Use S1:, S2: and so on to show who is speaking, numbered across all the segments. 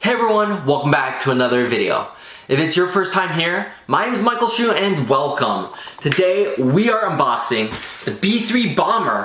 S1: Hey everyone, welcome back to another video. If it's your first time here, my name is Michael Shu and welcome. Today we are unboxing the B-3 bomber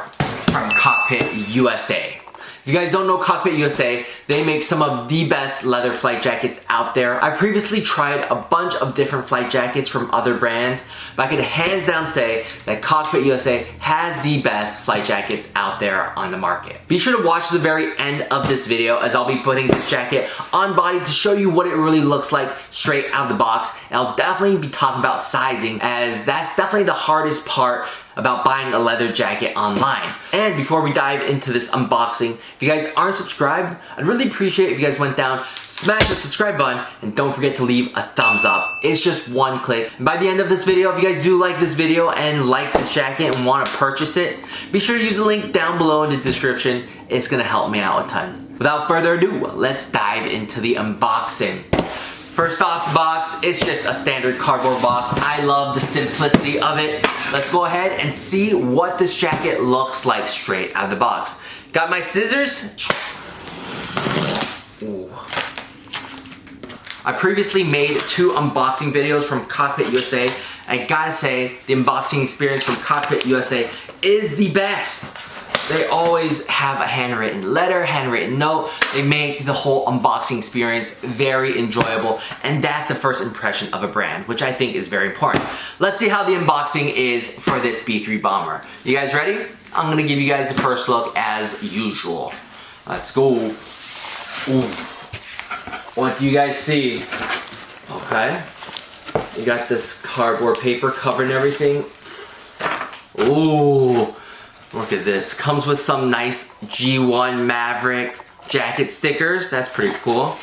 S1: from Cockpit USA. If you guys don't know Cockpit USA, they make some of the best leather flight jackets out there. I previously tried a bunch of different flight jackets from other brands, but I could hands down say that Cockpit USA has the best flight jackets out there on the market. Be sure to watch the very end of this video as I'll be putting this jacket on body to show you what it really looks like straight out of the box. And I'll definitely be talking about sizing, as that's definitely the hardest part about buying a leather jacket online. And before we dive into this unboxing, if you guys aren't subscribed, I'd really appreciate if you guys went down, smash the subscribe button, and don't forget to leave a thumbs up. It's just one click. And by the end of this video, if you guys do like this video and like this jacket and want to purchase it, be sure to use the link down below in the description. It's gonna help me out a ton. Without further ado, let's dive into the unboxing. First off the box, it's just a standard cardboard box. I love the simplicity of it. Let's go ahead and see what this jacket looks like straight out of the box. Got my scissors. Ooh. I previously made 2 unboxing videos from Cockpit USA. I gotta say, the unboxing experience from Cockpit USA is the best. They always have a handwritten letter, handwritten note. They make the whole unboxing experience very enjoyable, and that's the first impression of a brand, which I think is very important. Let's see how the unboxing is for this B-3 bomber. You guys ready? I'm gonna give you guys the first look as usual. Let's go. Ooh. What do you guys see? Okay. You got this cardboard paper covering everything. Ooh. Look at this. Comes with some nice G1 Maverick jacket stickers. That's pretty cool.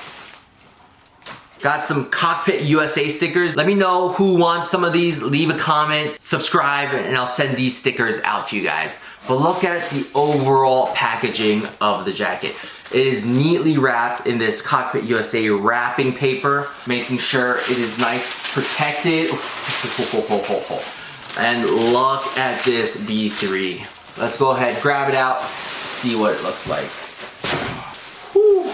S1: Got some Cockpit USA stickers. Let me know who wants some of these. Leave a comment, subscribe, and I'll send these stickers out to you guys. But look at the overall packaging of the jacket. It is neatly wrapped in this Cockpit USA wrapping paper, making sure it is nice, protected. And look at this B-3. Let's go ahead, grab it out, see what it looks like. Whew.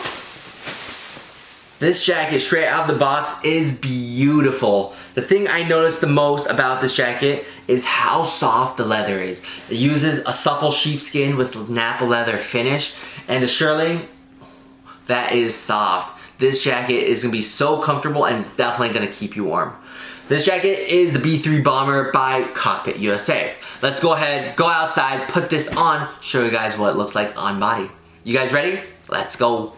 S1: This jacket straight out of the box is beautiful. The thing I noticed the most about this jacket is how soft the leather is. It uses a supple sheepskin with Napa leather finish, and the Shearling, that is soft. This jacket is gonna be so comfortable and it's definitely gonna keep you warm. This jacket is the B-3 Bomber by Cockpit USA. Let's go ahead, go outside, put this on, show you guys what it looks like on body. You guys ready? Let's go.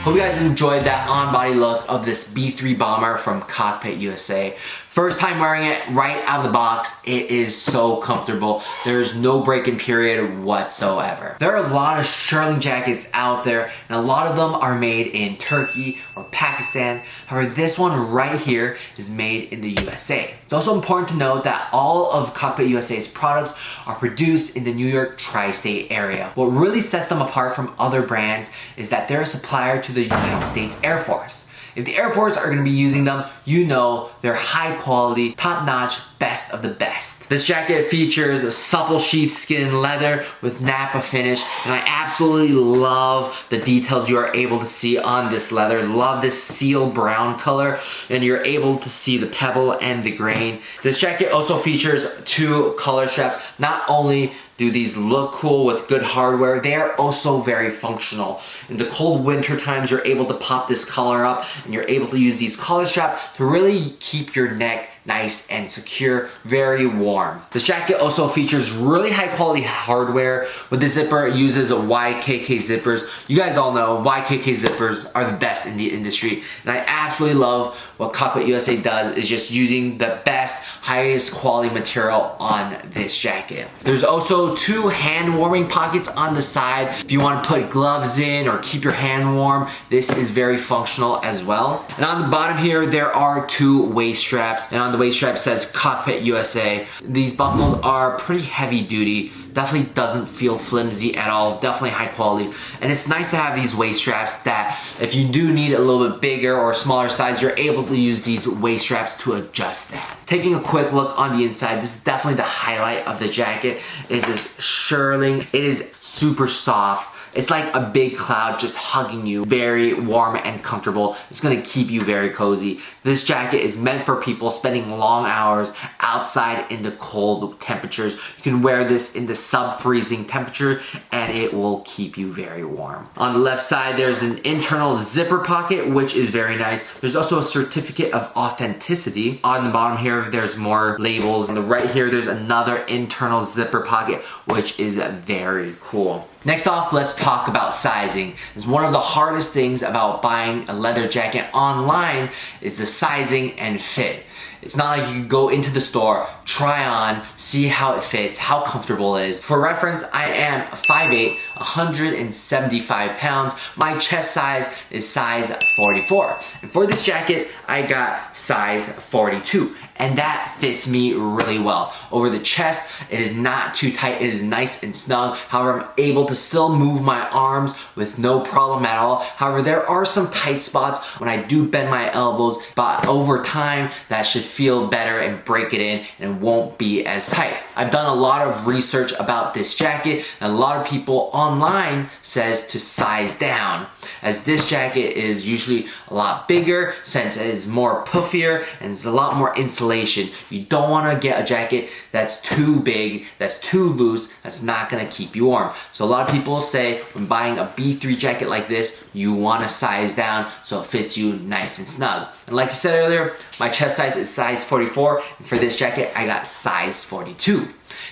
S1: Hope you guys enjoyed that on-body look of this B-3 bomber from Cockpit USA. First time wearing it right out of the box, it is so comfortable. There's no break-in period whatsoever. There are a lot of Shearling jackets out there, and a lot of them are made in Turkey or Pakistan. However, this one right here is made in the USA. It's also important to note that all of Cockpit USA's products are produced in the New York tri-state area. What really sets them apart from other brands is that they're a supplier to the United States Air Force. If the Air Force are going to be using them, you know they're high quality, top-notch, best of the best. This jacket features a supple sheepskin leather with Napa finish, and I absolutely love the details you are able to see on this leather. Love this seal brown color, and you're able to see the pebble and the grain. This jacket also features 2 collar straps. Not only do these look cool with good hardware, they are also very functional. In the cold winter times, you're able to pop this collar up, and you're able to use these collar straps to really keep your neck nice and secure, very warm. This jacket also features really high quality hardware. With the zipper, it uses YKK zippers. You guys all know YKK zippers are the best in the industry, and I absolutely love what Cockpit USA does is just using the best, highest quality material on this jacket. There's also 2 hand warming pockets on the side. If you want to put gloves in or keep your hand warm, this is very functional as well. And on the bottom here, there are 2 waist straps, and on the waist strap says Cockpit USA. These buckles are pretty heavy duty. Definitely doesn't feel flimsy at all, definitely high quality. And it's nice to have these waist straps that if you do need a little bit bigger or smaller size, you're able to use these waist straps to adjust that. Taking a quick look on the inside, this is definitely the highlight of the jacket, is this Shearling. It is super soft. It's like a big cloud just hugging you, very warm and comfortable. It's gonna keep you very cozy. This jacket is meant for people spending long hours outside in the cold temperatures. You can wear this in the sub-freezing temperature and it will keep you very warm. On the left side, there's an internal zipper pocket, which is very nice. There's also a certificate of authenticity. On the bottom here, there's more labels. On the right here, there's another internal zipper pocket, which is very cool. Next off, let's talk about sizing. It's one of the hardest things about buying a leather jacket online is the sizing and fit. It's not like you can go into the store, try on, see how it fits, how comfortable it is. For reference, I am 5'8", 175 pounds. My chest size is size 44. And for this jacket, I got size 42. And that fits me really well. Over the chest, it is not too tight, it is nice and snug. However, I'm able to still move my arms with no problem at all. However, there are some tight spots when I do bend my elbows, but over time, that should feel better and break it in and won't be as tight. I've done a lot of research about this jacket, and a lot of people online says to size down, as this jacket is usually a lot bigger since it is more puffier and it's a lot more insulation. You don't want to get a jacket that's too big, that's too loose, that's not going to keep you warm. So a lot of people say when buying a B-3 jacket like this, you want to size down so it fits you nice and snug. And like I said earlier, my chest size is size 44, and for this jacket, I got size 42.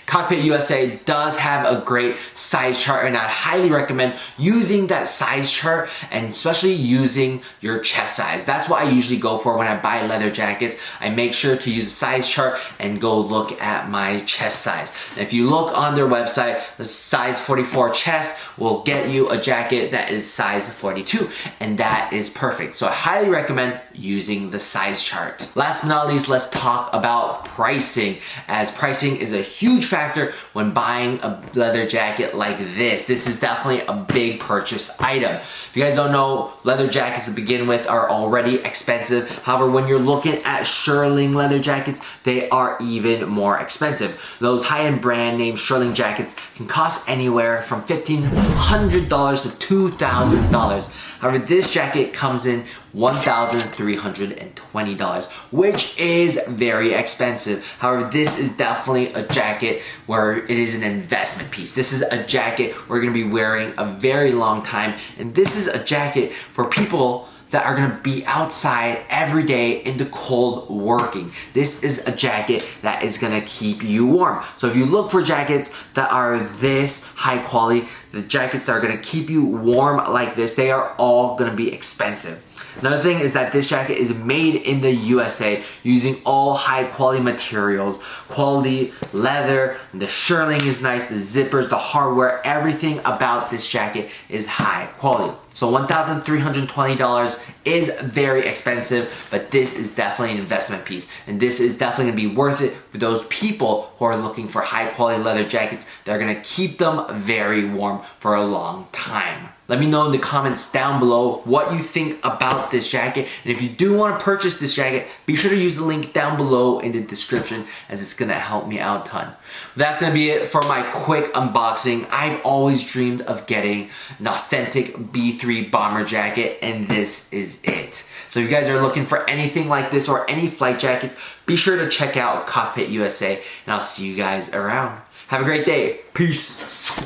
S1: Cockpit USA does have a great size chart, and I highly recommend using that size chart, and especially using your chest size. That's what I usually go for when I buy leather jackets. I make sure to use a size chart and go look at my chest size. And if you look on their website, the size 44 chest will get you a jacket that is size 42, and that is perfect. So I highly recommend using the size chart. Last but not least, let's talk about pricing, as pricing is a huge factor when buying a leather jacket like this. This is definitely a big purchase item. If you guys don't know, leather jackets to begin with are already expensive. However, when you're looking at Shearling leather jackets, they are even more expensive. Those high-end brand name Shearling jackets can cost anywhere from $1,500 to $2,000. However, this jacket comes in $1,320, which is very expensive. However, this is definitely a jacket where it is an investment piece. This is a jacket we're gonna be wearing a very long time, and this is a jacket for people that are gonna be outside every day in the cold working. This is a jacket that is gonna keep you warm. So if you look for jackets that are this high quality, the jackets that are gonna keep you warm like this, they are all gonna be expensive. Another thing is that this jacket is made in the USA using all high quality materials, quality leather, the shearling is nice, the zippers, the hardware, everything about this jacket is high quality. So $1,320 is very expensive, but this is definitely an investment piece. And this is definitely gonna be worth it for those people who are looking for high quality leather jackets that are gonna keep them very warm for a long time. Let me know in the comments down below what you think about this jacket. And if you do want to purchase this jacket, be sure to use the link down below in the description, as it's going to help me out a ton. That's going to be it for my quick unboxing. I've always dreamed of getting an authentic B-3 bomber jacket, and this is it. So if you guys are looking for anything like this or any flight jackets, be sure to check out Cockpit USA, and I'll see you guys around. Have a great day. Peace.